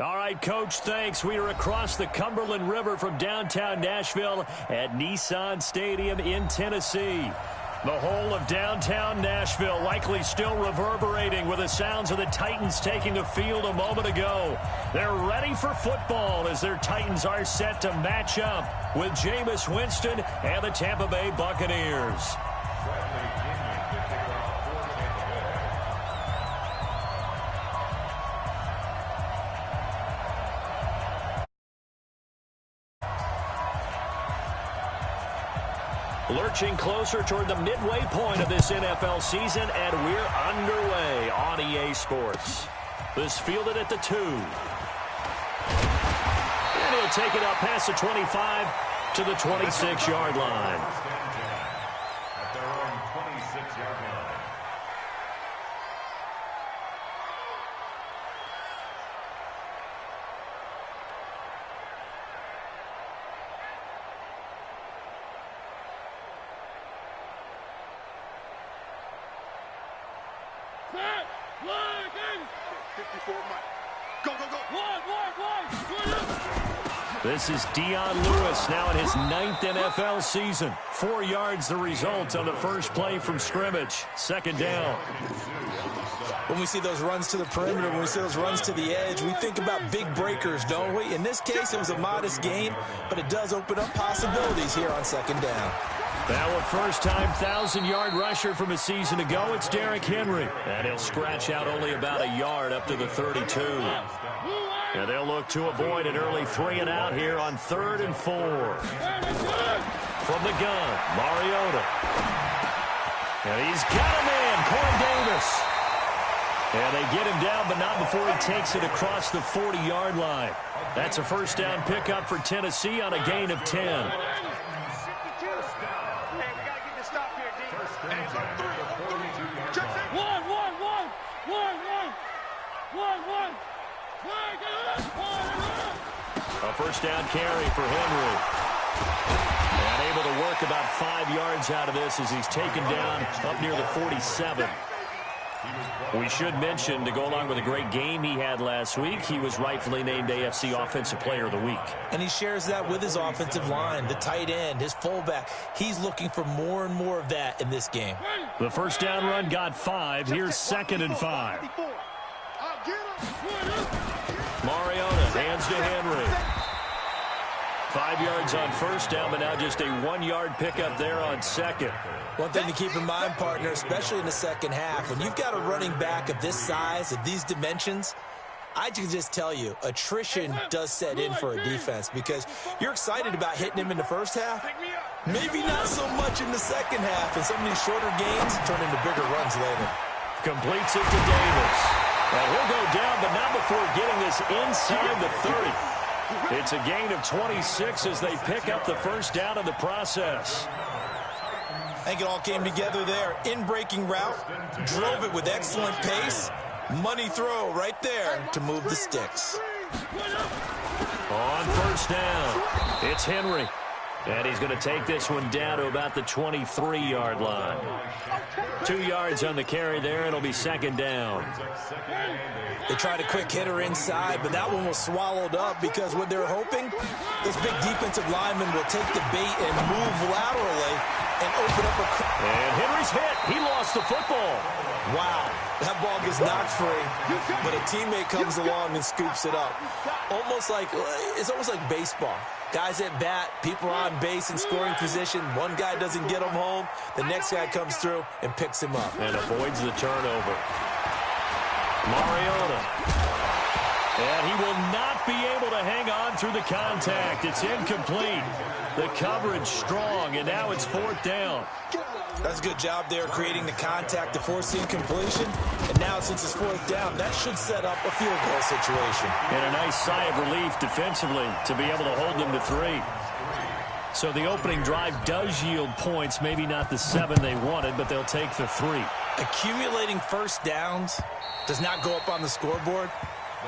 All right, Coach, thanks. We are across the Cumberland River from downtown Nashville at Nissan Stadium in Tennessee. The whole of downtown Nashville likely still reverberating with the sounds of the Titans taking the field a moment ago. They're ready for football as their Titans are set to match up with Jameis Winston and the Tampa Bay Buccaneers. Lurching closer toward the midway point of this NFL season, and we're underway on EA Sports. This fielded at the 2. And he'll take it up past the 25 to the 26-yard line. At their own 26-yard line. This is Dion Lewis now in his 9th NFL season. 4 yards the result on the first play from scrimmage. Second down. When we see those runs to the perimeter, when we see those runs to the edge, we think about big breakers, don't we? In this case, it was a modest gain, but it does open up possibilities here on second down. Now a first-time 1,000-yard rusher from a season ago, it's Derrick Henry. And he'll scratch out only about a yard up to the 32. And they'll look to avoid an early 3-and-out here on 3rd and 4. From the gun, Mariota. And he's got a man, Corey Davis. And they get him down, but not before he takes it across the 40-yard line. That's a first down pickup for Tennessee on a gain of 10. A first down carry for Henry. And able to work about 5 yards out of this as he's taken down up near the 47. We should mention, to go along with a great game he had last week, he was rightfully named AFC Offensive Player of the Week. And he shares that with his offensive line, the tight end, his fullback. He's looking for more and more of that in this game. The first down run got 5. Here's 2nd and 5. Mariota hands to Henry. 5 yards on first down, but now just a 1-yard pickup there on second. One thing to keep in mind, partner, especially in the second half, when you've got a running back of this size, of these dimensions, I can just tell you, attrition does set in for a defense because you're excited about hitting him in the first half. Maybe not so much in the second half, and some of these shorter gains turn into bigger runs later. Completes it to Davis. Well, he'll go down, but not before getting this inside the 30. It's a gain of 26 as they pick up the first down in the process. I think it all came together there. In-breaking route, drove it with excellent pace. Money throw right there to move the sticks. On first down, it's Henry. And he's going to take this one down to about the 23-yard line. 2 yards on the carry there. It'll be second down. They tried a quick hitter inside, but that one was swallowed up because what they're hoping, this big defensive lineman will take the bait and move laterally and open up a... And Henry's hit. He lost the football. Wow. That ball gets knocked free, but a teammate comes along and scoops it up. It's almost like baseball. Guys at bat, people are on base in scoring position. One guy doesn't get him home. The next guy comes through and picks him up. And avoids the turnover. Mariota. And he will not be able to hang on through the contact. It's incomplete. The coverage strong, and now it's 4th down. That's a good job there creating the contact to force the incompletion. And now since it's 4th down, that should set up a field goal situation. And a nice sigh of relief defensively to be able to hold them to 3. So the opening drive does yield points, maybe not the 7 they wanted, but they'll take the 3. Accumulating first downs does not go up on the scoreboard,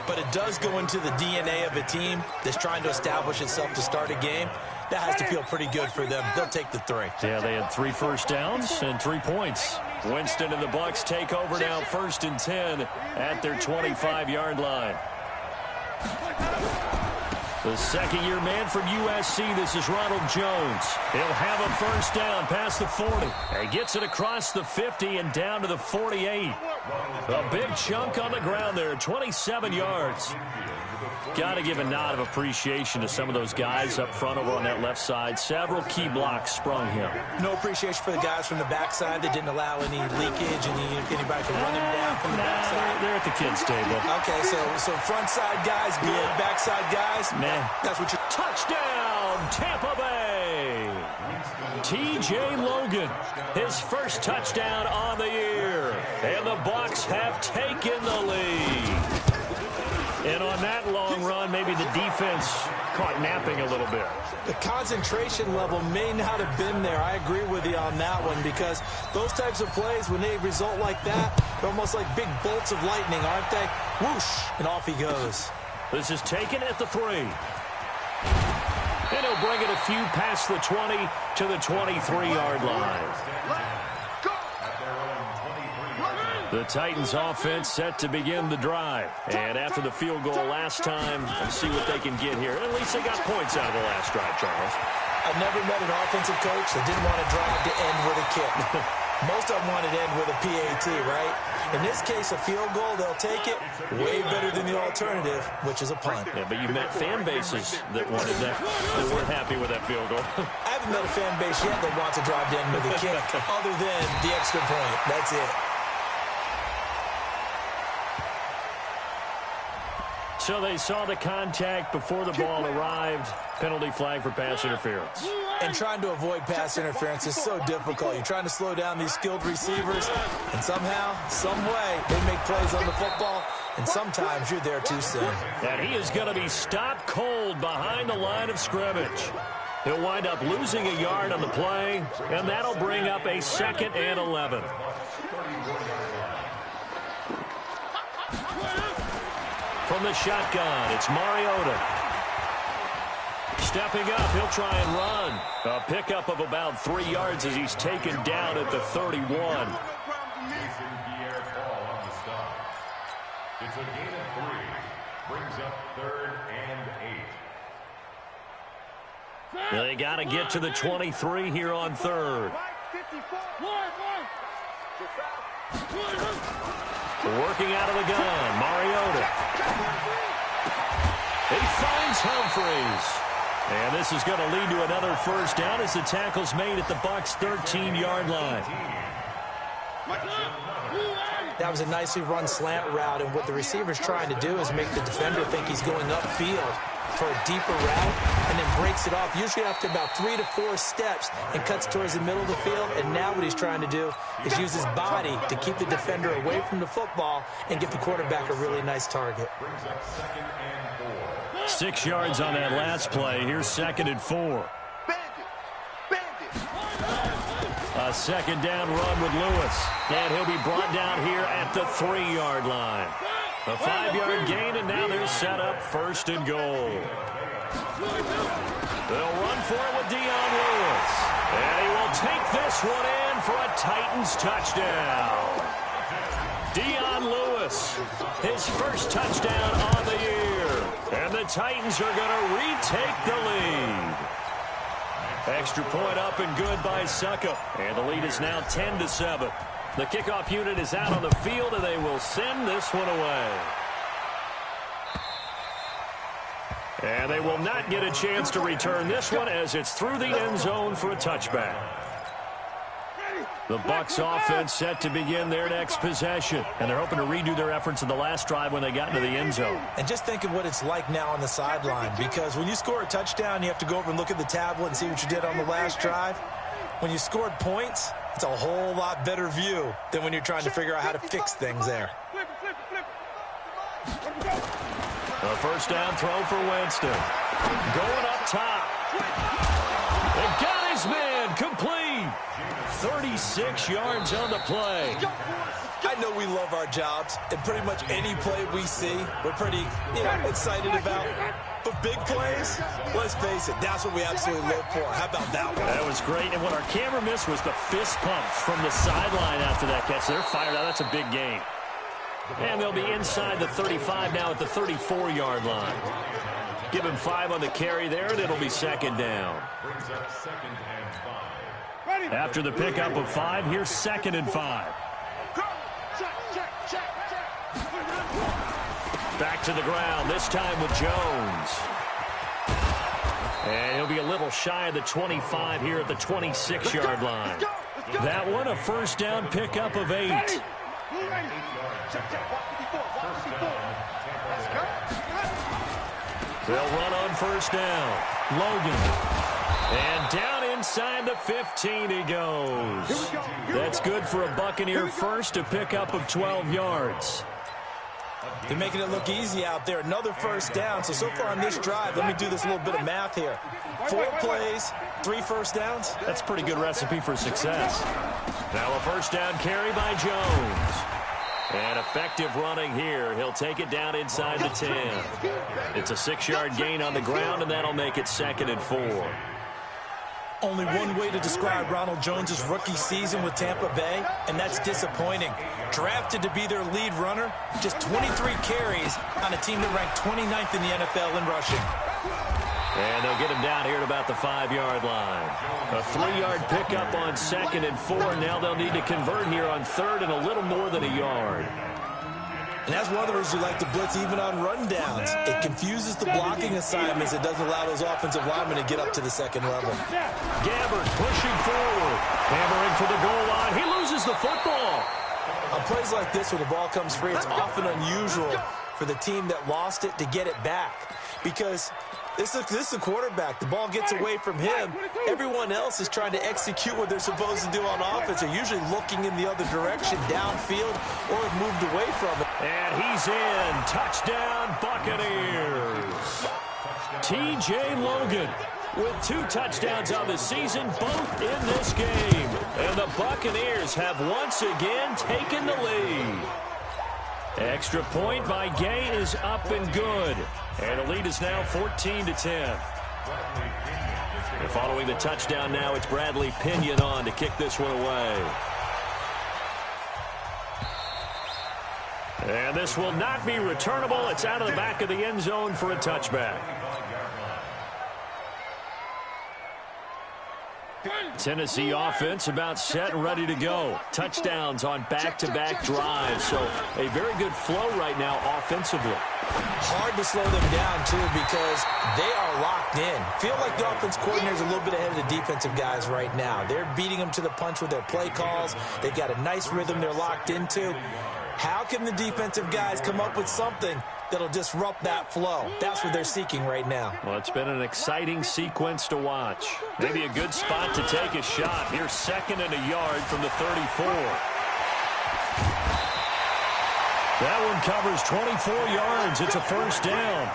but it does go into the DNA of a team that's trying to establish itself to start a game. That has to feel pretty good for them. They'll take the 3. Yeah, they had 3 first downs and 3 points. Winston and the Bucs take over now, 1st and 10 at their 25-yard line. The second-year man from USC, this is Ronald Jones. He'll have a first down past the 40. He gets it across the 50 and down to the 48. A big chunk on the ground there, 27 yards. Got to give a nod of appreciation to some of those guys up front over on that left side. Several key blocks sprung him. No appreciation for the guys from the backside that didn't allow any leakage, anybody could run him down from the backside. They're at the kids' table. Okay, so front side guys good, backside guys, nah. That's what you're... Touchdown, Tampa Bay! T.J. Logan, his first touchdown on the year. And the Bucs have taken the lead. And on that long run, maybe the defense caught napping a little bit. The concentration level may not have been there. I agree with you on that one, because those types of plays, when they result like that, they're almost like big bolts of lightning, aren't they? Whoosh, and off he goes. This is taken at the 3. And he'll bring it a few past the 20 to the 23-yard line. The Titans offense set to begin the drive. And after the field goal last time, let's see what they can get here. At least they got points out of the last drive, Charles. I've never met an offensive coach that didn't want to drive to end with a kick. Most of them wanted to end with a PAT, right? In this case, a field goal, they'll take it. Way better than the alternative, which is a punt. Yeah, but you met fan bases that wanted that, that weren't happy with that field goal. I haven't met a fan base yet that wants to drive to end with a kick other than the extra point. That's it. So they saw the contact before the ball arrived. Penalty flag for pass interference. And trying to avoid pass interference is so difficult. You're trying to slow down these skilled receivers, and somehow, some way, they make plays on the football, and sometimes you're there too soon. And he is going to be stopped cold behind the line of scrimmage. He'll wind up losing a yard on the play, and that'll bring up a 2nd and 11. From the shotgun, it's Mariota. Stepping up, he'll try and run. A pickup of about 3 yards as he's taken down at the 31. It's a gain of 3. Brings up 3rd and 8. They got to get to the 23 here on 3rd. Working out of the gun, Mariota. He finds Humphries. And this is going to lead to another first down as the tackle's made at the Bucs' 13-yard line. That was a nicely run slant route, and what the receiver's trying to do is make the defender think he's going upfield for a deeper route, and then breaks it off, usually after about 3 to 4 steps, and cuts towards the middle of the field. And now what he's trying to do is use his body to keep the defender away from the football and give the quarterback a really nice target. 6 yards on that last play. Here's 2nd and 4. A 2nd down run with Lewis. And he'll be brought down here at the 3-yard line. A 5-yard gain, and now they're set up 1st and goal. They'll run for it with Dion Lewis. And he will take this one in for a Titans touchdown. Dion Lewis, his first touchdown on the year. And the Titans are going to retake the lead. Extra point up and good by Suckup. And the lead is now 10-7. The kickoff unit is out on the field, and they will send this one away. And they will not get a chance to return this one as it's through the end zone for a touchback. The Bucs offense set to begin their next possession, and they're hoping to redo their efforts in the last drive when they got into the end zone. And just think of what it's like now on the sideline, because when you score a touchdown, you have to go over and look at the tablet and see what you did on the last drive. When you scored points, it's a whole lot better view than when you're trying to figure out how to fix things there. A first down throw for Winston. Going up top. They got his man complete. 36 yards on the play. I know we love our jobs, and pretty much any play we see, we're pretty, excited about. But big plays, let's face it, that's what we absolutely live for. How about that one? That was great, and what our camera missed was the fist pump from the sideline after that catch. They're fired out. That's a big gain. And they'll be inside the 35 now at the 34-yard line. Give him 5 on the carry there, and it'll be second down. After the pickup of 5, here's second and 5. Back to the ground, this time with Jones. And he'll be a little shy of the 25 here at the 26-yard line. That one, a first down pickup of 8. They'll run on first down. Logan. And down inside the 15 he goes. That's good for a Buccaneer first, a pickup of 12 yards. They're making it look easy out there. Another first down. So far on this drive, let me do this little bit of math here. 4 plays, 3 first downs. That's a pretty good recipe for success. Now a first down carry by Jones. And effective running here. He'll take it down inside the 10. It's a 6-yard gain on the ground, and that'll make it second and 4. Only one way to describe Ronald Jones' rookie season with Tampa Bay, and that's disappointing. Drafted to be their lead runner, just 23 carries on a team that ranked 29th in the NFL in rushing. And they'll get him down here at about the 5-yard line. A 3-yard pickup on second and 4. Now they'll need to convert here on third and a little more than a yard. And that's one of the reasons we like to blitz even on rundowns. It confuses the blocking assignments. It doesn't allow those offensive linemen to get up to the second level. Gabbard pushing forward. Hammering for the goal line. He loses the football. On plays like this where the ball comes free, it's often unusual for the team that lost it to get it back. Because this is a quarterback. The ball gets away from him. Everyone else is trying to execute what they're supposed to do on offense. They're usually looking in the other direction, downfield, or have moved away from it. And he's in. Touchdown, Buccaneers. T.J. Logan with 2 touchdowns on the season, both in this game. And the Buccaneers have once again taken the lead. Extra point by Gay is up and good. And the lead is now 14-10. And following the touchdown now, it's Bradley Pinion on to kick this one away. And this will not be returnable. It's out of the back of the end zone for a touchback. Tennessee offense about set and ready to go. Touchdowns on back-to-back drives. So a very good flow right now offensively. Hard to slow them down, too, because they are locked in. Feel like the offense coordinator is a little bit ahead of the defensive guys right now. They're beating them to the punch with their play calls. They've got a nice rhythm they're locked into. How can the defensive guys come up with something that'll disrupt that flow? That's what they're seeking right now. Well, it's been an exciting sequence to watch. Maybe a good spot to take a shot. Here's second and a yard from the 34. That one covers 24 yards. It's a first down.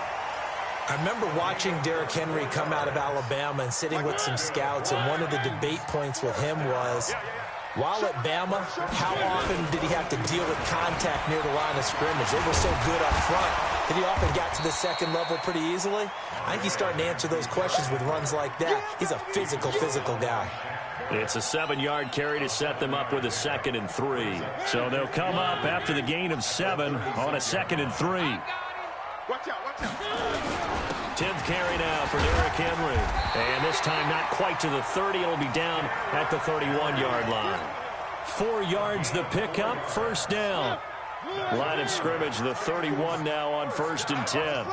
I remember watching Derrick Henry come out of Alabama and sitting with some scouts, and one of the debate points with him was, while at Bama, how often did he have to deal with contact near the line of scrimmage? They were so good up front that he often got to the second level pretty easily. I think he's starting to answer those questions with runs like that. He's a physical guy. It's a 7-yard carry to set them up with a 2nd and 3. So they'll come up after the gain of 7 on a 2nd and 3. Watch out. 10th carry now for Derrick Henry. And this time not quite to the 30. It'll be down at the 31-yard line. 4 yards the pickup, first down. Line of scrimmage, the 31 now on 1st and 10.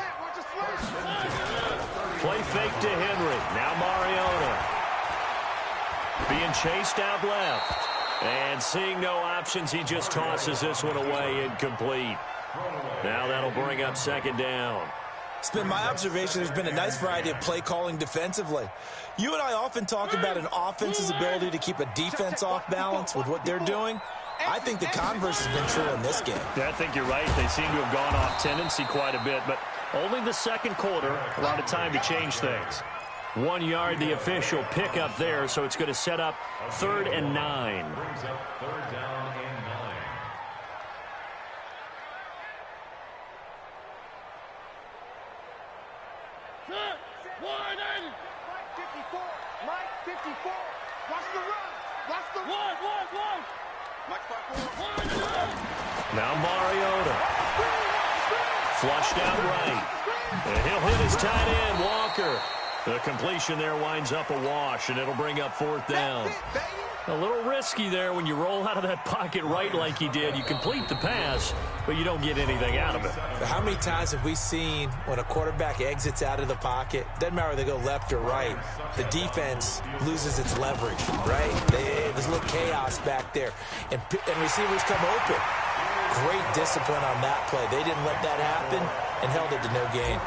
Play fake to Henry. Now Mariota. Being chased out left. And seeing no options, he just tosses this one away, incomplete. Now that'll bring up 2nd down. It's been my observation there's been a nice variety of play calling defensively. You and I often talk about an offense's ability to keep a defense off balance with what they're doing. I think the converse has been true in this game. Yeah, I think you're right. They seem to have gone off tendency quite a bit, but only the second quarter, a lot of time to change things. 1 yard, the official pickup there, so it's going to set up 3rd and 9. Brings up 3rd down and 9. Mike 54. Watch the run. Watch the run. Now Mariota. Flushed out right. And he'll hit his tight end, Walker. The completion there winds up a wash, and it'll bring up 4th down. A little risky there when you roll out of that pocket right like he did. You complete the pass, but you don't get anything out of it. How many times have we seen when a quarterback exits out of the pocket, doesn't matter whether they go left or right, the defense loses its leverage, right? There's a little chaos back there, and receivers come open. Great discipline on that play. They didn't let that happen and held it to no gain.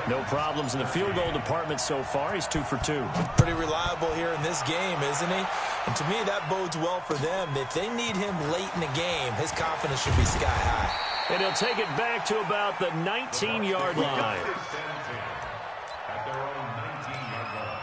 No problems in the field goal department so far. He's 2 for 2. Pretty reliable here in this game, isn't he? And to me, that bodes well for them. If they need him late in the game, his confidence should be sky high. And he'll take it back to about the 19-yard line. At their own 19-yard line.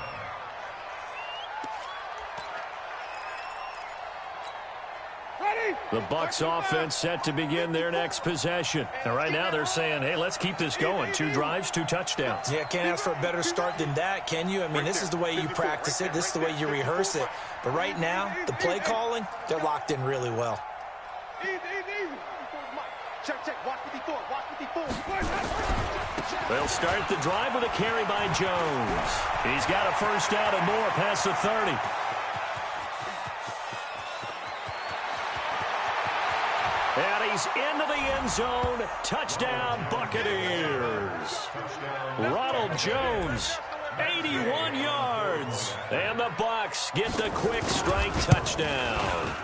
The Bucs offense set to begin their next possession. And right now they're saying, hey, let's keep this going. 2 drives, 2 touchdowns. Yeah, can't ask for a better start than that, can you? I mean, this is the way you practice it. This is the way you rehearse it. But right now, the play calling, they're locked in really well. They'll start the drive with a carry by Jones. He's got a first down and more past the 30. And he's into the end zone. Touchdown, Buccaneers. Ronald Jones, 81 yards. And the Bucs get the quick strike touchdown.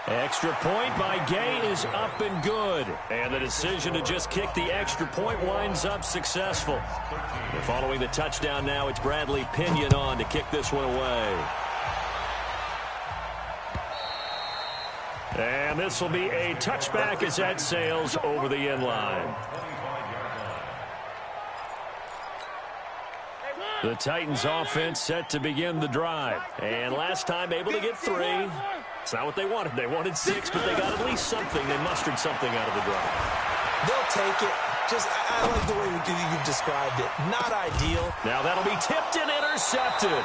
Extra point by Gay is up and good. And the decision to just kick the extra point winds up successful. And following the touchdown now, it's Bradley Pinion on to kick this one away. And this will be a touchback as that sails over the end line. The Titans offense set to begin the drive. And last time able to get 3. It's not what they wanted. They wanted 6, but they got at least something. They mustered something out of the drive. They'll take it. I like the way you've described it. Not ideal. Now that'll be tipped and intercepted.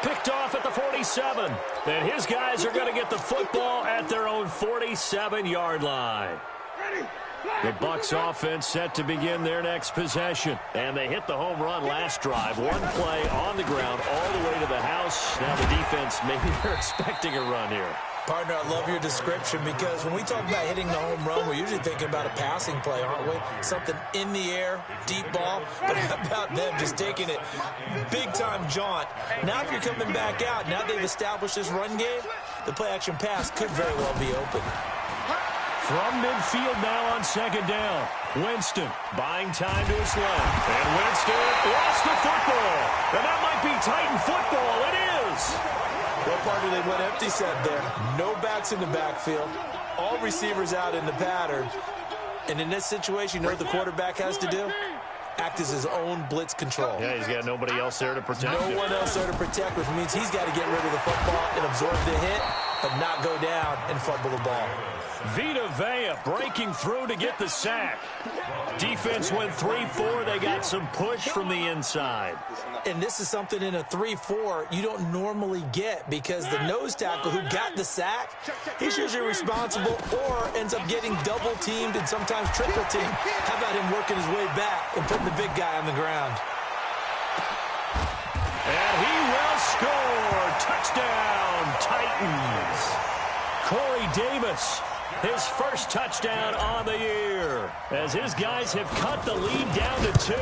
Picked off at the 47. And his guys are going to get the football at their own 47-yard line. The Bucs offense set to begin their next possession. And they hit the home run last drive. One play on the ground all the way to the house. Now the defense, maybe they're expecting a run here. Partner, I love your description because when we talk about hitting the home run, we're usually thinking about a passing play, aren't we? Something in the air, deep ball. But how about them just taking it big-time jaunt? Now if you're coming back out, now they've established this run game, the play-action pass could very well be open. From midfield now on 2nd down. Winston buying time to his left. And Winston lost the football. And that might be Titan football. It is. Well, partner, they went empty set there. No backs in the backfield. All receivers out in the pattern. And in this situation, you know what the quarterback has to do? Act as his own blitz control. Yeah, he's got nobody else there to protect him. No one else there to protect, which means he's got to get rid of the football and absorb the hit, but not go down and fumble the ball. Vita Vea breaking through to get the sack. Defense went 3-4. They got some push from the inside. And this is something in a 3-4 you don't normally get because the nose tackle who got the sack, he's usually responsible or ends up getting double-teamed and sometimes triple-teamed. How about him working his way back and putting the big guy on the ground? And he will score. Touchdown, Titans. Corey Davis, his first touchdown on the year, as his guys have cut the lead down to 2.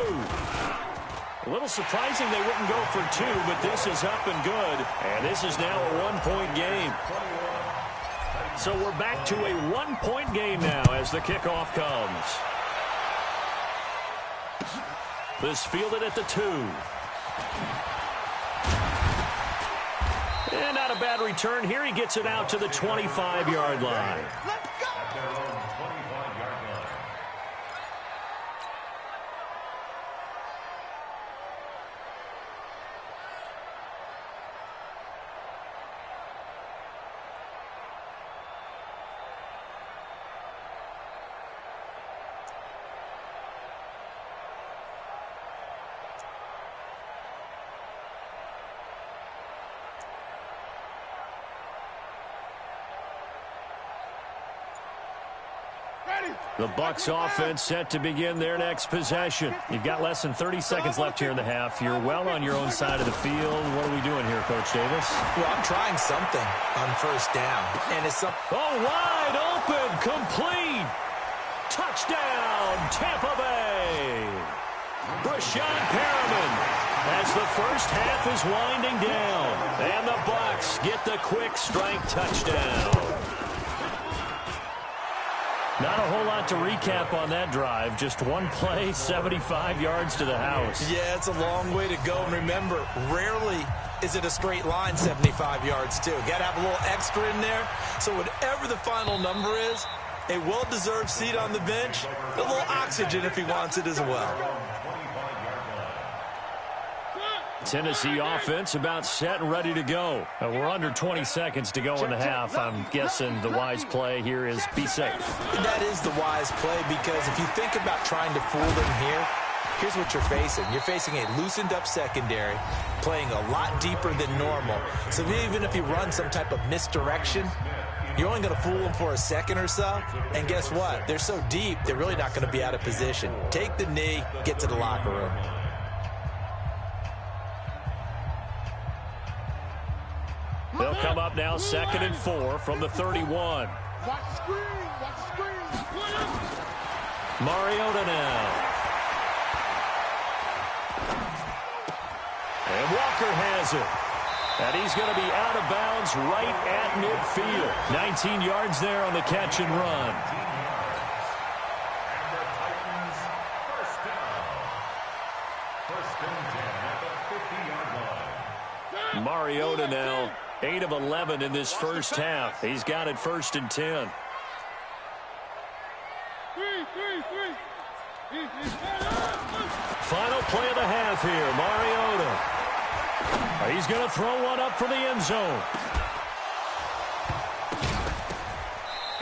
A little surprising they wouldn't go for 2, but this is up and good, and this is now a 1-point game. So we're back to a 1-point game now as the kickoff comes. This fielded at the 2. And not a bad return here. He gets it out to the 25-yard line. The Bucs offense set to begin their next possession. You've got less than 30 seconds left here in the half. You're well on your own side of the field. What are we doing here, Coach Davis? Well, I'm trying something on first down. And it's wide open, complete. Touchdown, Tampa Bay. Brashad Perriman as the first half is winding down. And the Bucs get the quick strike touchdown. Not a whole lot to recap on that drive. Just one play, 75 yards to the house. Yeah, it's a long way to go. And remember, rarely is it a straight line 75 yards, too. Got to have a little extra in there. So whatever the final number is, a well-deserved seat on the bench, a little oxygen if he wants it as well. Tennessee offense about set and ready to go. We're under 20 seconds to go in the half. I'm guessing the wise play here is be safe. That is the wise play, because if you think about trying to fool them here, here's what you're facing. You're facing a loosened up secondary, playing a lot deeper than normal. So even if you run some type of misdirection, you're only going to fool them for a second or so. And guess what? They're so deep, they're really not going to be out of position. Take the knee, get to the locker room. They'll come up now 2nd and 4 from the 31. Watch the screen. Mariota now. And Walker has it. And he's going to be out of bounds right at midfield. 19 yards there on the catch and run. Mariota now 8 of 11 in this first half. He's got it 1st and 10. Final play of the half here. Mariota. He's going to throw one up for the end zone.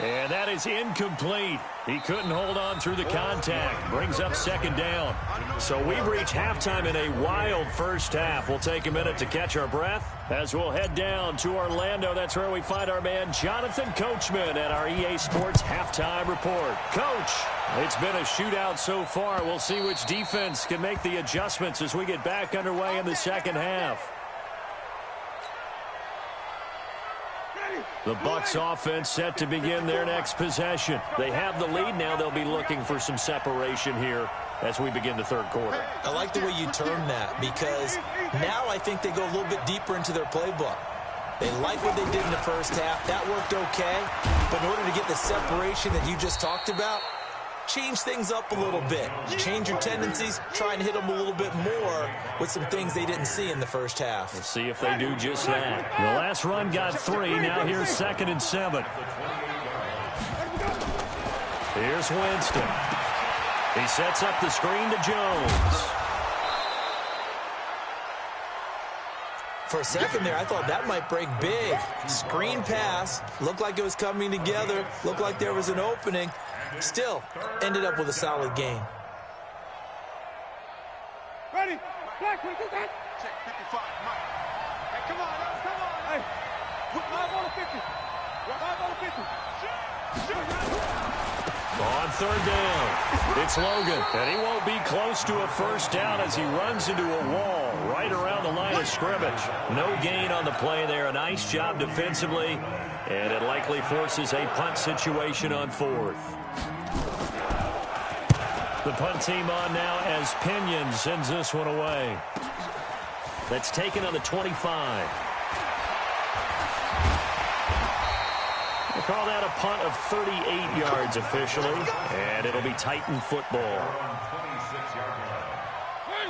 And that is incomplete. He couldn't hold on through the contact. Brings up 2nd down. So we've reached halftime in a wild first half. We'll take a minute to catch our breath as we'll head down to Orlando. That's where we find our man Jonathan Coachman at our EA Sports Halftime Report. Coach, it's been a shootout so far. We'll see which defense can make the adjustments as we get back underway in the second half. The Bucs offense set to begin their next possession. They have the lead now. They'll be looking for some separation here as we begin the third quarter. I like the way you term that, because now I think they go a little bit deeper into their playbook. They like what they did in the first half. That worked okay. But in order to get the separation that you just talked about, change things up a little bit. Change your tendencies. Try and hit them a little bit more with some things they didn't see in the first half. Let's see if they do just that. The last run got 3. Now here's 2nd and 7. Here's Winston. He sets up the screen to Jones. For a second there, I thought that might break big. Screen pass. Looked like it was coming together. Looked like there was an opening. Still, ended up with a solid game. Ready? Black, we do that. Check 55, Mike. Hey, come on. Hey, 5 on the 50. 5 on the 50. On 3rd down, it's Logan. And he won't be close to a first down as he runs into a wall right around the line of scrimmage. No gain on the play there. A nice job defensively. And it likely forces a punt situation on 4th. The punt team on now as Pinion sends this one away. That's taken on the 25. We'll call that a punt of 38 yards officially, and it'll be Titan football.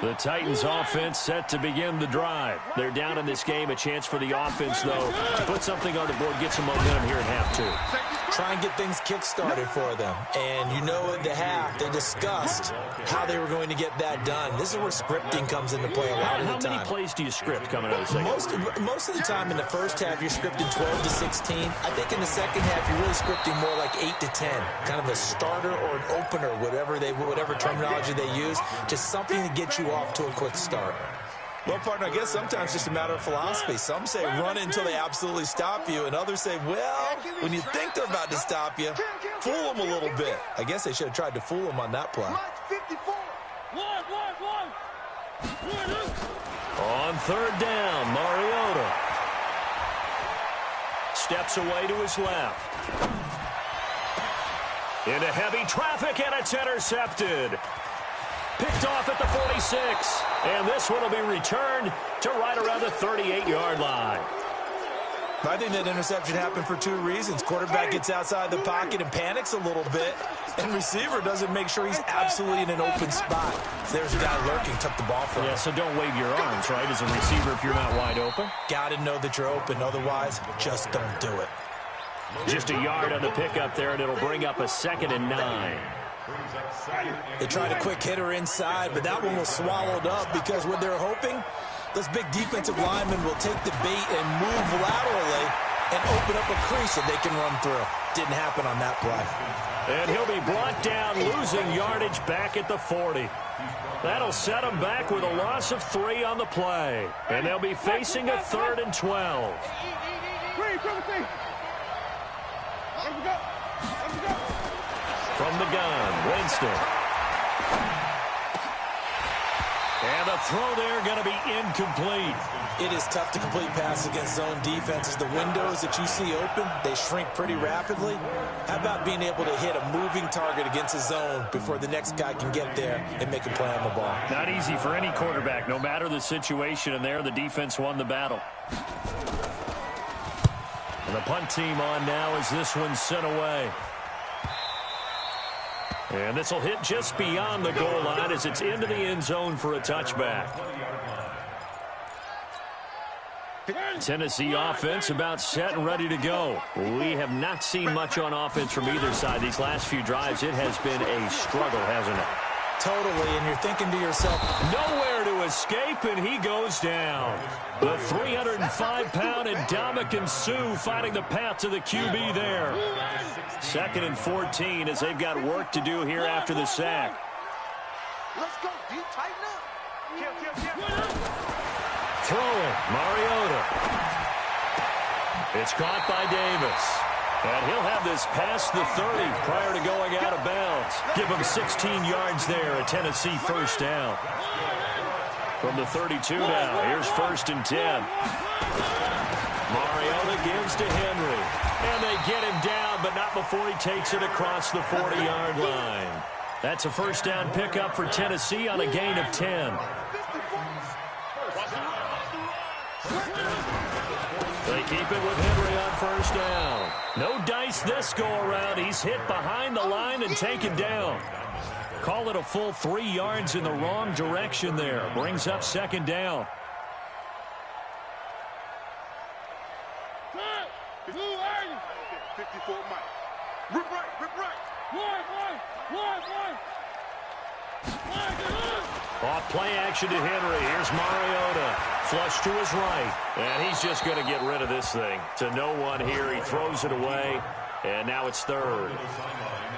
The Titans offense set to begin the drive. They're down in this game. A chance for the offense, though, to put something on the board, get some momentum here in half 2. Try and get things kick-started for them. And you know at the half, they discussed how they were going to get that done. This is where scripting comes into play a lot of the time. How many plays do you script coming out of the second? Most of the time in the first half, you're scripting 12 to 16. I think in the second half, you're really scripting more like 8 to 10. Kind of a starter or an opener, whatever terminology they use. Just something to get you off to a quick start. Well, partner, I guess sometimes it's just a matter of philosophy. Some say run until they absolutely stop you, and others say, well, when you think they're about to stop you, fool them a little bit. I guess they should have tried to fool them on that play. On third down, Mariota steps away to his left. Into heavy traffic, and it's intercepted. Picked off at the 46, and this one will be returned to right around the 38-yard line. I think that interception happened for two reasons. Quarterback gets outside the pocket and panics a little bit, and receiver doesn't make sure he's absolutely in an open spot. So there's a guy lurking, took the ball from him. Yeah, so don't wave your arms, right, as a receiver if you're not wide open. Got to know that you're open, otherwise just don't do it. Just a yard on the pickup there, and it'll bring up a 2nd and 9. They tried a quick hitter inside, but that one was swallowed up because what they're hoping, those big defensive linemen will take the bait and move laterally and open up a crease that they can run through. Didn't happen on that play. And he'll be brought down, losing yardage back at the 40. That'll set him back with a loss of 3 on the play. And they'll be facing a 3rd and 12. From the gun, Winston. And the throw there going to be incomplete. It is tough to complete passes against zone defenses. The windows that you see open, they shrink pretty rapidly. How about being able to hit a moving target against a zone before the next guy can get there and make a play on the ball? Not easy for any quarterback, no matter the situation. And there, the defense won the battle. And the punt team on now as this one's sent away. And this will hit just beyond the goal line as it's into the end zone for a touchback. Tennessee offense about set and ready to go. We have not seen much on offense from either side. These last few drives, it has been a struggle, hasn't it? Totally, and you're thinking to yourself, nowhere to escape, and he goes down. The 305-pound Ndamukong Suh fighting the path to the QB there. 2nd and 14 as they've got work to do here after the sack. Let's go, D. Tighten up. Throwing, Mariota. It's caught by Davis. And he'll have this past the 30 prior to going out of bounds. Give him 16 yards there, a Tennessee first down. From the 32 now, here's 1st and 10. Mariota gives to Henry. And they get him down, but not before he takes it across the 40-yard line. That's a first down pickup for Tennessee on a gain of 10. They keep it with Henry on first down. No dice this go-around. He's hit behind the line and taken down. Call it a full 3 yards in the wrong direction there. Brings up 2nd down. Off play action to Henry. Here's Mariota. Flush to his right. And he's just going to get rid of this thing. To no one here. He throws it away. And now it's 3rd.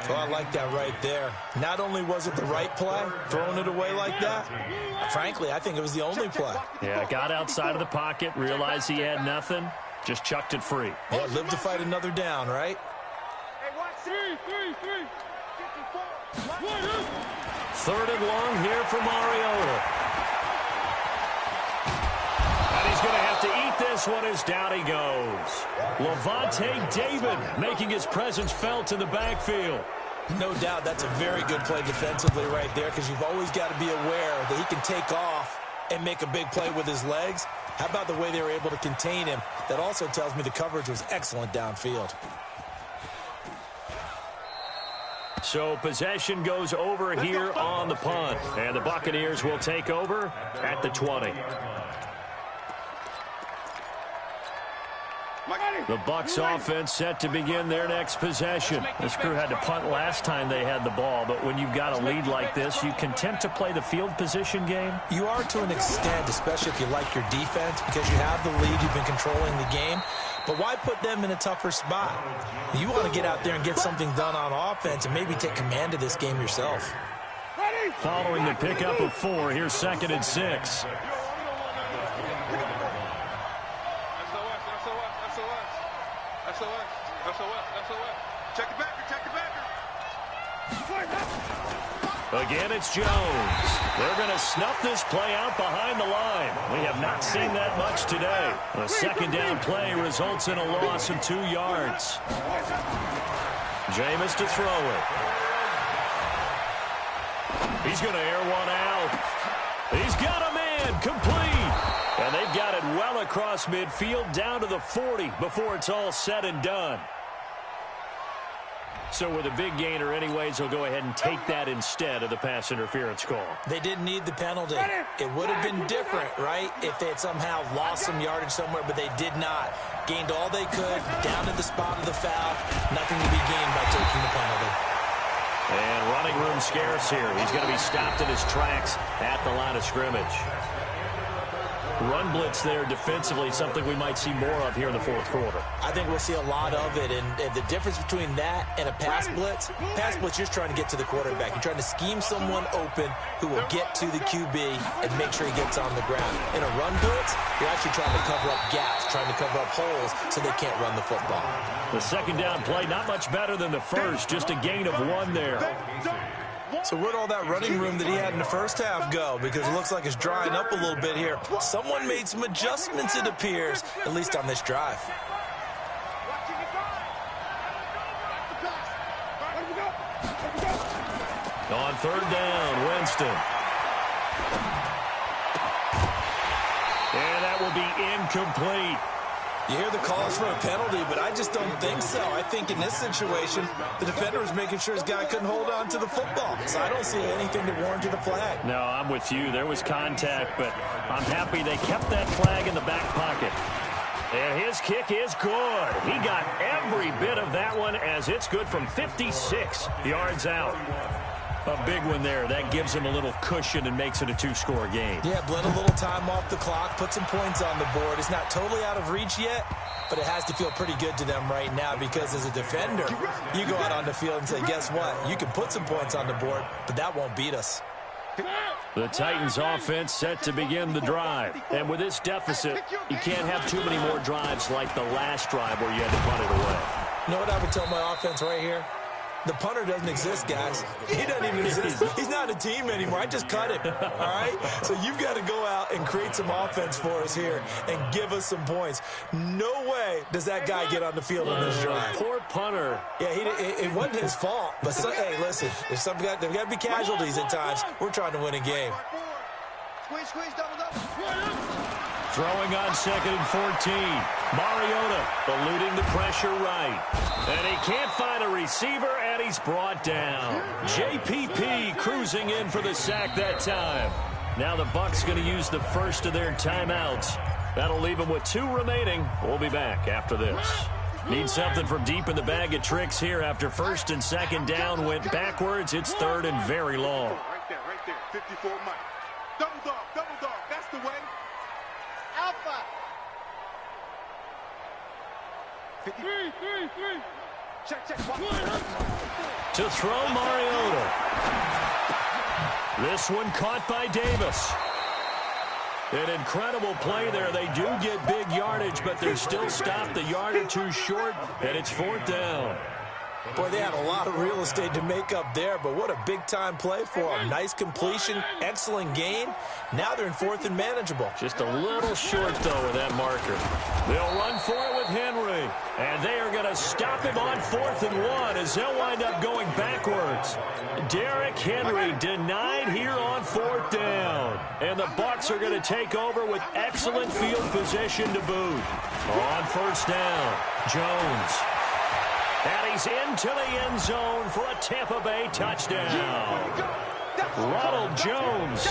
Well, I like that right there. Not only was it the right play, throwing it away like that, frankly, I think it was the only play. Yeah, got outside of the pocket, realized he had nothing, just chucked it free. Yeah, live to fight another down, right? Third and long here for Mariota. And he's going to have to eat this one as down he goes. Levante David making his presence felt in the backfield. No doubt that's a very good play defensively right there, because you've always got to be aware that he can take off and make a big play with his legs. How about the way they were able to contain him? That also tells me the coverage was excellent downfield. So possession goes over here on the punt. And the Buccaneers will take over at the 20. The Bucs offense set to begin their next possession. This crew had to punt last time they had the ball, but when you've got a lead like this, you content to play the field position game? You are to an extent, especially if you like your defense, because you have the lead, you've been controlling the game. But why put them in a tougher spot? You want to get out there and get something done on offense and maybe take command of this game yourself. Following the pickup of 4, here's 2nd and 6. Check it back. Again, it's Jones. They're going to snuff this play out behind the line. We have not seen that much today. A second down play results in a loss of 2 yards. Jameis to throw it. He's going to air one out. He's got a man complete. And they've got it well across midfield down to the 40 before it's all said and done. So with a big gainer anyways, they'll go ahead and take that instead of the pass interference call. They didn't need the penalty. It would have been different, right, if they had somehow lost some yardage somewhere, but they did not. Gained all they could, down to the spot of the foul. Nothing to be gained by taking the penalty. And running room scarce here. He's going to be stopped in his tracks at the line of scrimmage. Run blitz there defensively, something we might see more of here in the fourth quarter. I think we'll see a lot of it, and the difference between that and a pass blitz, you're just trying to get to the quarterback. You're trying to scheme someone open who will get to the QB and make sure he gets on the ground. In a run blitz, you're actually trying to cover up gaps, trying to cover up holes so they can't run the football. The second down play, not much better than the first, just a gain of 1 there. So where'd all that running room that he had in the first half go? Because it looks like it's drying up a little bit here. Someone made some adjustments, it appears, at least on this drive. On third down, Winston. And that will be incomplete. You hear the calls for a penalty, but I just don't think so. I think in this situation, the defender was making sure his guy couldn't hold on to the football. So I don't see anything to warrant the flag. No, I'm with you. There was contact, but I'm happy they kept that flag in the back pocket. And his kick is good. He got every bit of that one as it's good from 56 yards out. A big one there. That gives him a little cushion and makes it a 2-score game. Yeah, blend a little time off the clock, put some points on the board. It's not totally out of reach yet, but it has to feel pretty good to them right now because as a defender, you go out on the field and say, guess what? You can put some points on the board, but that won't beat us. The Titans offense set to begin the drive. And with this deficit, you can't have too many more drives like the last drive where you had to punt it away. You know what I would tell my offense right here? The punter doesn't exist, guys. He doesn't even exist. He's not a team anymore. I just cut him, all right? So you've got to go out and create some offense for us here and give us some points. No way does that guy get on the field on this drive. Poor punter. Yeah, it wasn't his fault. But, hey, listen, there's got to be casualties at times. We're trying to win a game. Squeeze, double. Throwing on 2nd and 14. Mariota eluding the pressure right. And he can't find a receiver, and he's brought down. JPP cruising in for the sack that time. Now the Bucs going to use the first of their timeouts. That'll leave them with 2 remaining. We'll be back after this. Need something from deep in the bag of tricks here after 1st and 2nd down went backwards. It's 3rd and very long. Right there. 54 Mike. Double dog. That's the way. Alpha. 53. Check. To throw Mariota. This one caught by Davis. An incredible play there. They do get big yardage, but they're still stopped a yard or 2 short, and it's 4th down. Boy, they had a lot of real estate to make up there, but what a big-time play for them. Nice completion, excellent gain. Now they're in 4th and manageable. Just a little short, though, with that marker. They'll run for it with Henry, and they are going to stop him on 4th and 1 as they'll wind up going backwards. Derrick Henry denied here on 4th down, and the Bucs are going to take over with excellent field position to boot. On 1st down, Jones. And he's into the end zone for a Tampa Bay touchdown. Ronald Jones,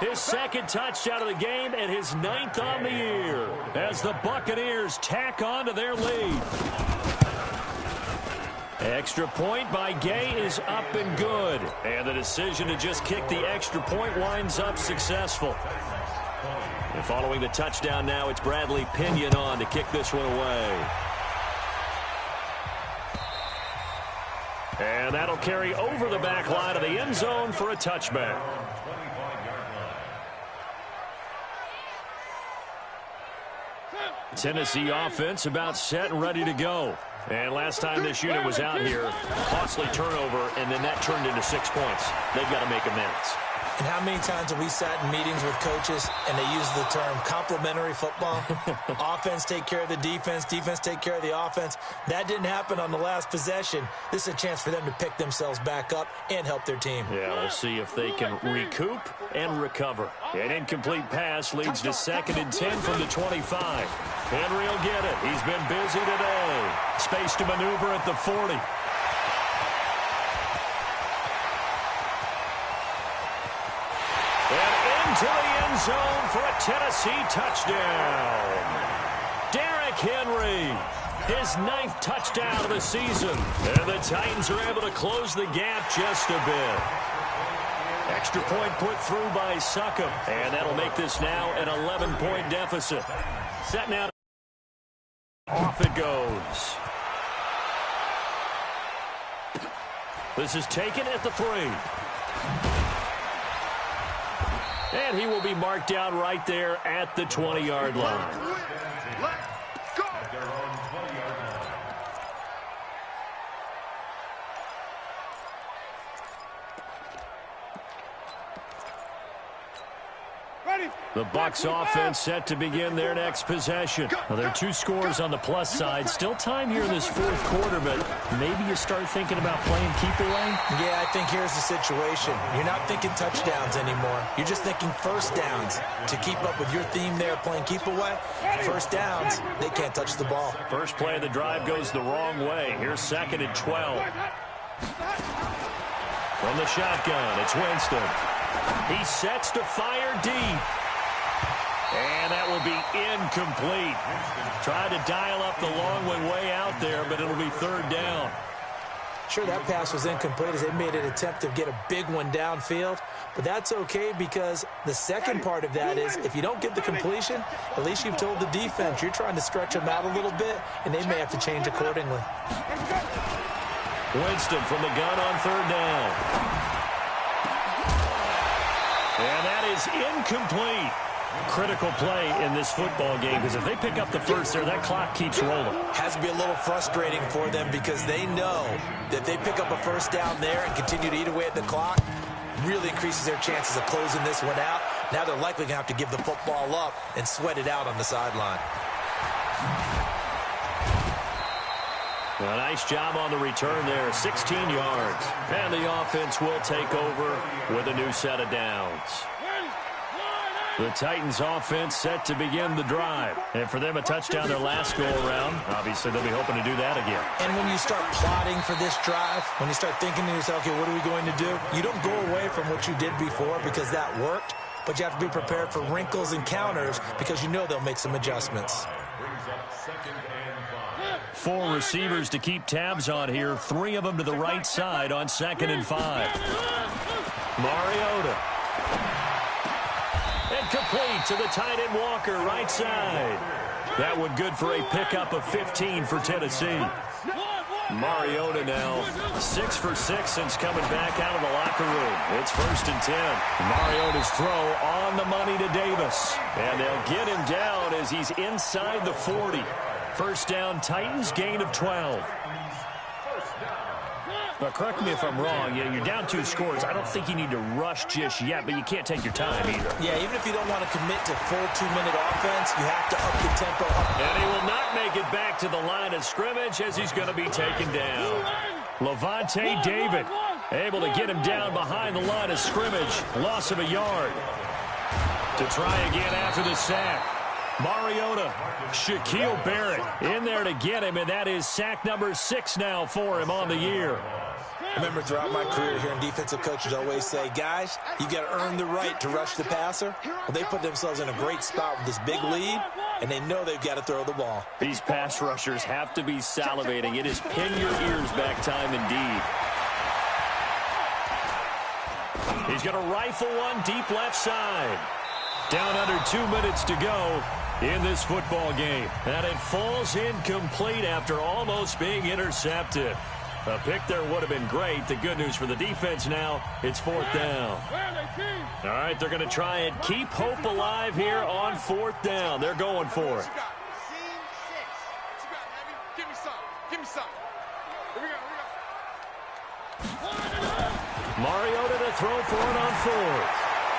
his 2nd touchdown of the game and his 9th on the year as the Buccaneers tack on to their lead. Extra point by Gay is up and good. And the decision to just kick the extra point winds up successful. And following the touchdown now, it's Bradley Pinion on to kick this one away. And that'll carry over the back line of the end zone for a touchback. Tennessee offense about set and ready to go. And last time this unit was out here, costly turnover, and then that turned into 6 points. They've got to make amends. And how many times have we sat in meetings with coaches and they use the term complementary football? Offense take care of the defense, defense take care of the offense. That didn't happen on the last possession. This is a chance for them to pick themselves back up and help their team. Yeah, we'll see if they can recoup and recover. An incomplete pass leads to 2nd and 10 from the 25. Henry will get it. He's been busy today. Space to maneuver at the 40. To the end zone for a Tennessee touchdown. Derrick Henry, his 9th touchdown of the season. And the Titans are able to close the gap just a bit. Extra point put through by Succop. And that'll make this now an 11-point deficit. Set now. Off it goes. This is taken at the 3. And he will be marked down right there at the 20-yard line. Let's go. The Bucs offense set to begin their next possession. Well, there are 2 scores on the plus side. Still time here in this 4th quarter, but maybe you start thinking about playing keep away? Yeah, I think here's the situation. You're not thinking touchdowns anymore. You're just thinking first downs. To keep up with your theme there, playing keep away, first downs, they can't touch the ball. First play of the drive goes the wrong way. Here's 2nd and 12. From the shotgun, it's Winston. He sets to fire deep. And that will be incomplete. Tried to dial up the long way out there, but it'll be 3rd down. Sure, that pass was incomplete as they made an attempt to get a big one downfield. But that's okay because the second part of that is if you don't get the completion, at least you've told the defense you're trying to stretch them out a little bit, and they may have to change accordingly. Winston from the gun on 3rd down. And that is incomplete. Critical play in this football game because if they pick up the first there, that clock keeps rolling. Has to be a little frustrating for them because they know that if they pick up a first down there and continue to eat away at the clock, really increases their chances of closing this one out. Now they're likely going to have to give the football up and sweat it out on the sideline. A nice job on the return there, 16 yards. And the offense will take over with a new set of downs. The Titans offense set to begin the drive. And for them, a touchdown their last go-around. Obviously, they'll be hoping to do that again. And when you start plotting for this drive, when you start thinking to yourself, okay, what are we going to do? You don't go away from what you did before because that worked. But you have to be prepared for wrinkles and counters because you know they'll make some adjustments. 4 receivers to keep tabs on here. 3 of them to the right side on 2nd and 5. Mariota. And complete to the tight end Walker, right side. That one good for a pickup of 15 for Tennessee. Mariota now 6 for 6 since coming back out of the locker room. It's 1st and 10. Mariota's throw on the money to Davis. And they'll get him down as he's inside the 40. First down, Titans, gain of 12. But correct me if I'm wrong. Yeah, you're down 2 scores. I don't think you need to rush just yet, but you can't take your time either. Yeah, even if you don't want to commit to full 2-minute offense, you have to up the tempo. And he will not make it back to the line of scrimmage as he's going to be taken down. Levante David able to get him down behind the line of scrimmage. Loss of a yard. To try again after the sack. Mariota, Shaquille Barrett in there to get him, and that is sack number 6 now for him on the year. I remember throughout my career hearing defensive coaches always say, guys, you got to earn the right to rush the passer. Well, they put themselves in a great spot with this big lead, and they know they've got to throw the ball. These pass rushers have to be salivating. It is pin your ears back time indeed. He's going to rifle one deep left side. Down under 2 minutes to go in this football game. And it falls incomplete after almost being intercepted. A pick there would have been great. The good news for the defense now, it's 4th down. All right, they're going to try and keep hope alive here on 4th down. They're going for it. Give me some. Here we go. Mariota to throw for it on fourth.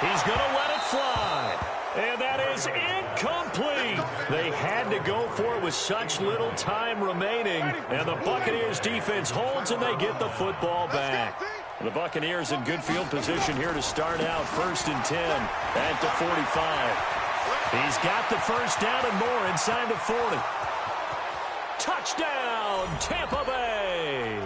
He's going to let it fly. And that is incomplete. They had to go for it with such little time remaining. And the Buccaneers defense holds and they get the football back. The Buccaneers in good field position here to start out 1st and 10 at the 45. He's got the first down and more inside the 40. Touchdown, Tampa Bay.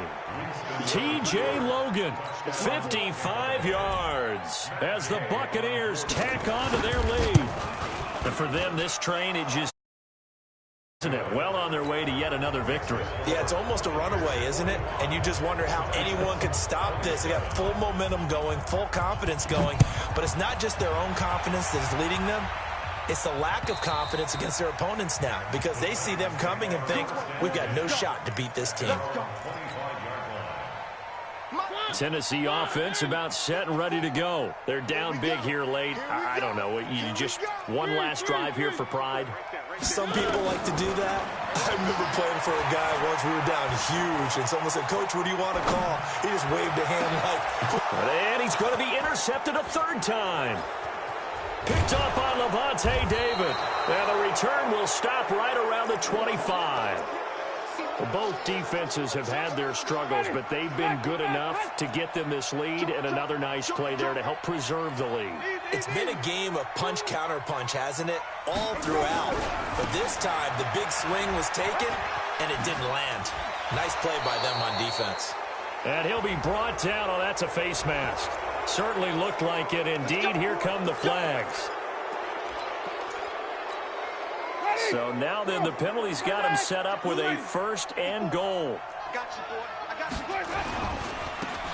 T.J. Logan, 55 yards as the Buccaneers tack on to their lead. And for them, this train, it just isn't it? Well on their way to yet another victory. Yeah, it's almost a runaway, isn't it? And you just wonder how anyone could stop this. They got full momentum going, full confidence going. But it's not just their own confidence that is leading them. It's the lack of confidence against their opponents now because they see them coming and think, we've got no shot to beat this team. Tennessee offense about set and ready to go. They're down big here late. I don't know. You just one last drive here for pride. Some people like to do that. I remember playing for a guy once. We were down huge, and someone said, Coach, what do you want to call? He just waved a hand like... And he's going to be intercepted a third time. Picked up on Levante David. And the return will stop right around the 25. Well, both defenses have had their struggles, but they've been good enough to get them this lead, and another nice play there to help preserve the lead. It's been a game of punch-counter-punch, hasn't it? All throughout. But this time, the big swing was taken, and it didn't land. Nice play by them on defense. And he'll be brought down. Oh, that's a face mask. Certainly looked like it. Indeed, here come the flags. So now then the penalty's got him set up with a 1st and goal.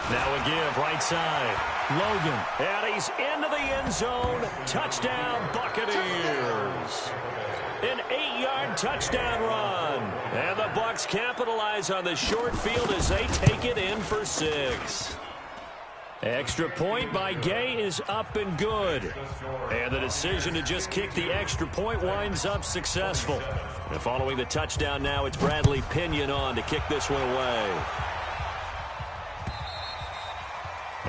Now a give right side. Logan. And he's into the end zone. Touchdown Buccaneers. An 8-yard touchdown run. And the Bucs capitalize on the short field as they take it in for 6. Extra point by Gay is up and good. And the decision to just kick the extra point winds up successful. And following the touchdown now, it's Bradley Pinion on to kick this one away.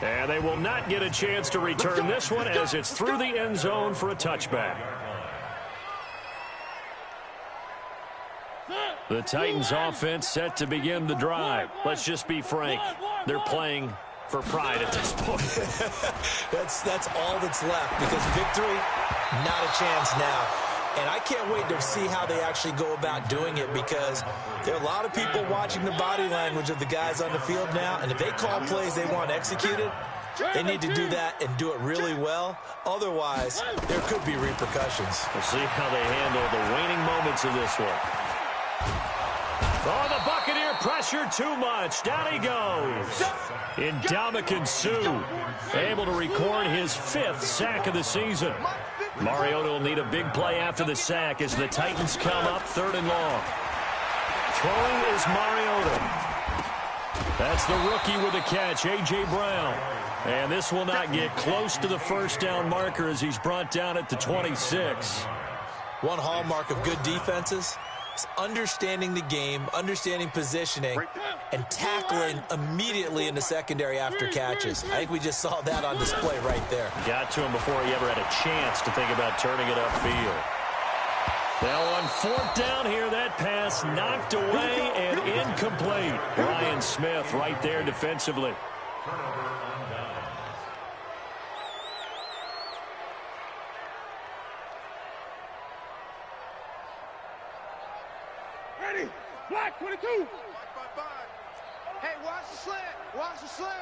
And they will not get a chance to return this one as it's through the end zone for a touchback. The Titans offense set to begin the drive. Let's just be frank. They're playing for pride at this point. That's all that's left because victory, not a chance now. And I can't wait to see how they actually go about doing it because there are a lot of people watching the body language of the guys on the field now, and if they call plays they want executed, they need to do that and do it really well. Otherwise, there could be repercussions. We'll see how they handle the waning moments of this one. Oh, the Buccaneer pressure too much. Down he goes. Ndamukong Suh able to record his 5th sack of the season. Mariota will need a big play after the sack as the Titans come up 3rd and long. Throwing is Mariota. That's the rookie with the catch, A.J. Brown. And this will not get close to the first down marker as he's brought down at the 26. One hallmark of good defenses is understanding the game, understanding positioning, and tackling immediately in the secondary after catches. I think we just saw that on display right there. Got to him before he ever had a chance to think about turning it upfield. Now on 4th down here, that pass knocked away and incomplete. Ryan Smith right there defensively. Ready? Black 22. Hey, watch the slant. Watch the slant.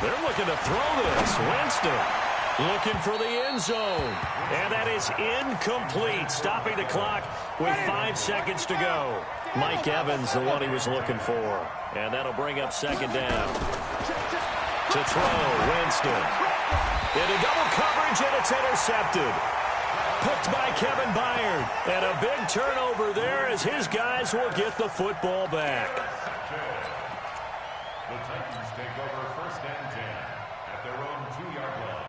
They're looking to throw this. Winston looking for the end zone. And that is incomplete. Stopping the clock with 5 seconds to go. Mike Evans, the one he was looking for. And that'll bring up 2nd down. To throw, Winston. Into double coverage, and it's intercepted. Picked by Kevin Byard. And a big turnover there as his guys will get the football back. The Titans take over 1st and 10 at their own 2-yard line.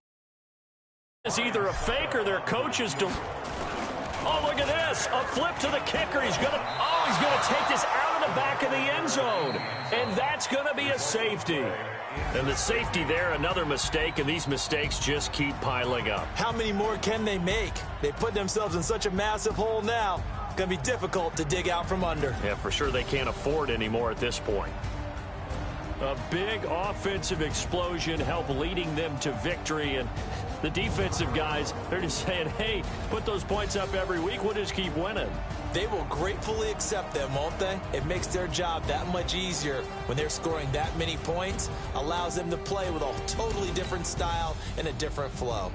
It's either a fake or their coaches do. Oh, look at this. A flip to the kicker. He's going to take this out of the back of the end zone. And that's going to be a safety. And the safety there, another mistake, and these mistakes just keep piling up. How many more can they make? They put themselves in such a massive hole now. Going to be difficult to dig out from under. Yeah, for sure they can't afford any more at this point. A big offensive explosion helped leading them to victory, and the defensive guys, they're just saying, hey, put those points up every week, we'll just keep winning. They will gratefully accept them, won't they? It makes their job that much easier when they're scoring that many points, allows them to play with a totally different style and a different flow.